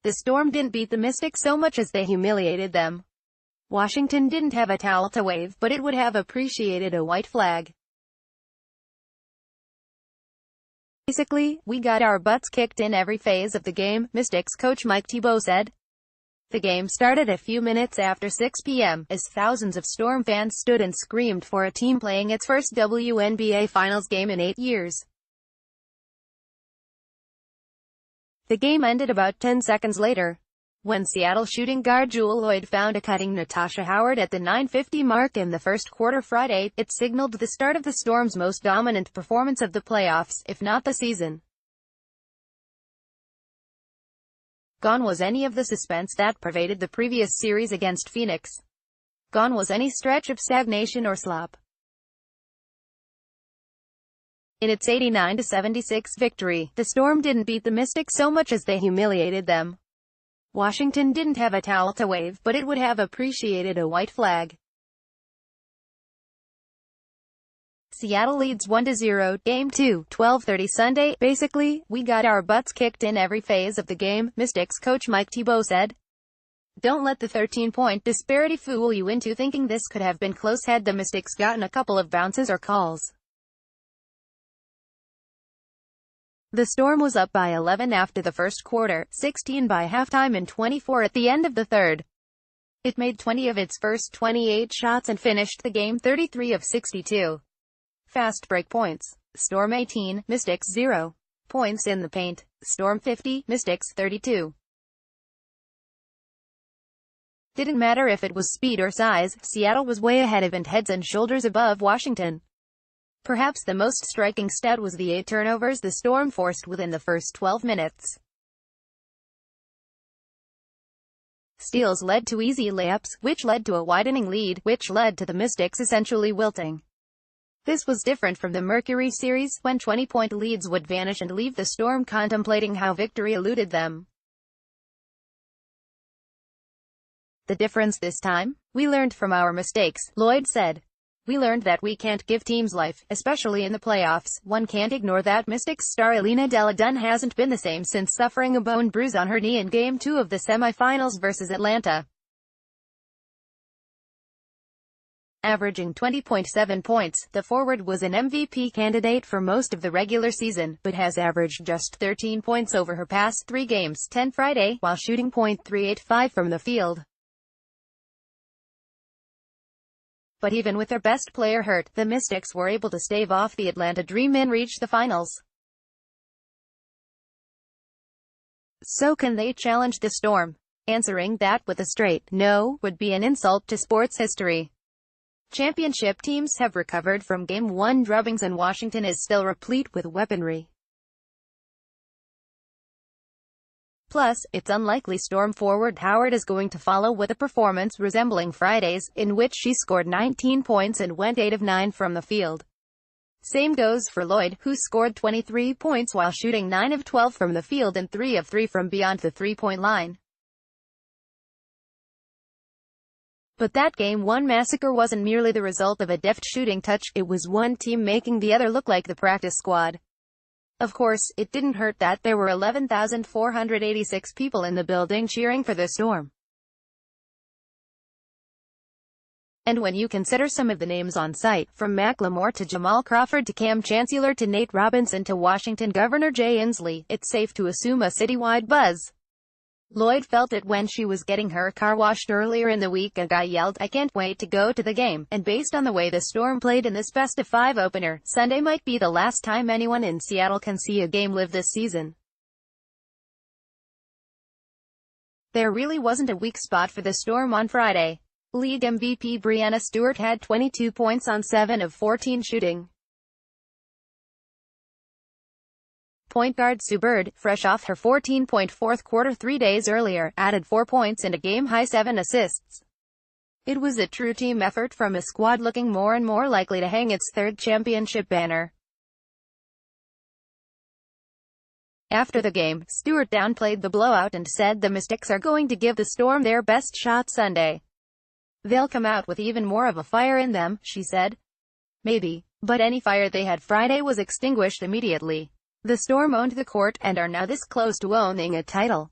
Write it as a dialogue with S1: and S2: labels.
S1: The Storm didn't beat the Mystics so much as they humiliated them. Washington didn't have a towel to wave, but it would have appreciated a white flag. Basically, we got our butts kicked in every phase of the game, Mystics coach Mike Thibault said. The game started a few minutes after 6 p.m., as thousands of Storm fans stood and screamed for a team playing its first WNBA Finals game in 8 years. The game ended about 10 seconds later, when Seattle shooting guard Jewell Loyd found a cutting Natasha Howard at the 9:50 mark in the first quarter Friday. It signaled the start of the Storm's most dominant performance of the playoffs, if not the season. Gone was any of the suspense that pervaded the previous series against Phoenix. Gone was any stretch of stagnation or slop. In its 89-76 victory, the Storm didn't beat the Mystics so much as they humiliated them. Washington didn't have a towel to wave, but it would have appreciated a white flag. Seattle leads 1-0, Game 2, 12:30 Sunday. Basically, we got our butts kicked in every phase of the game, Mystics coach Mike Thibault said. Don't let the 13-point disparity fool you into thinking this could have been close had the Mystics gotten a couple of bounces or calls. The Storm was up by 11 after the first quarter, 16 by halftime and 24 at the end of the third. It made 20 of its first 28 shots and finished the game 33 of 62. Fast break points. Storm 18, Mystics 0. Points in the paint. Storm 50, Mystics 32. Didn't matter if it was speed or size, Seattle was way ahead of and heads and shoulders above Washington. Perhaps the most striking stat was the 8 turnovers the Storm forced within the first 12 minutes. Steals led to easy layups, which led to a widening lead, which led to the Mystics essentially wilting. This was different from the Mercury series, when 20-point leads would vanish and leave the Storm contemplating how victory eluded them. The difference this time? We learned from our mistakes, Loyd said. We learned that we can't give teams life, especially in the playoffs. One can't ignore that Mystics star Elena Delle Donne hasn't been the same since suffering a bone bruise on her knee in Game 2 of the semifinals versus Atlanta. Averaging 20.7 points, the forward was an MVP candidate for most of the regular season, but has averaged just 13 points over her past 3 games, 10 Friday, while shooting .385 from the field. But even with their best player hurt, the Mystics were able to stave off the Atlanta Dream and reach the finals. So can they challenge the Storm? Answering that with a straight no would be an insult to sports history. Championship teams have recovered from Game 1 drubbings and Washington is still replete with weaponry. Plus, it's unlikely Storm forward Howard is going to follow with a performance resembling Friday's, in which she scored 19 points and went 8 of 9 from the field. Same goes for Loyd, who scored 23 points while shooting 9 of 12 from the field and 3 of 3 from beyond the three-point line. But that Game 1 massacre wasn't merely the result of a deft shooting touch, it was one team making the other look like the practice squad. Of course, it didn't hurt that there were 11,486 people in the building cheering for the Storm. And when you consider some of the names on site, from Macklemore to Jamal Crawford to Cam Chancellor to Nate Robinson to Washington Governor Jay Inslee, it's safe to assume a citywide buzz. Loyd felt it when she was getting her car washed earlier in the week. A guy yelled, "I can't wait to go to the game," and based on the way the Storm played in this best-of-5 opener, Sunday might be the last time anyone in Seattle can see a game live this season. There really wasn't a weak spot for the Storm on Friday. League MVP Breanna Stewart had 22 points on 7 of 14 shooting. Point guard Sue Bird, fresh off her 14-point fourth quarter 3 days earlier, added 4 points and a game-high 7 assists. It was a true team effort from a squad looking more and more likely to hang its third championship banner. After the game, Stewart downplayed the blowout and said the Mystics are going to give the Storm their best shot Sunday. They'll come out with even more of a fire in them, she said. Maybe, but any fire they had Friday was extinguished immediately. The Storm owned the court, and are now this close to owning a title.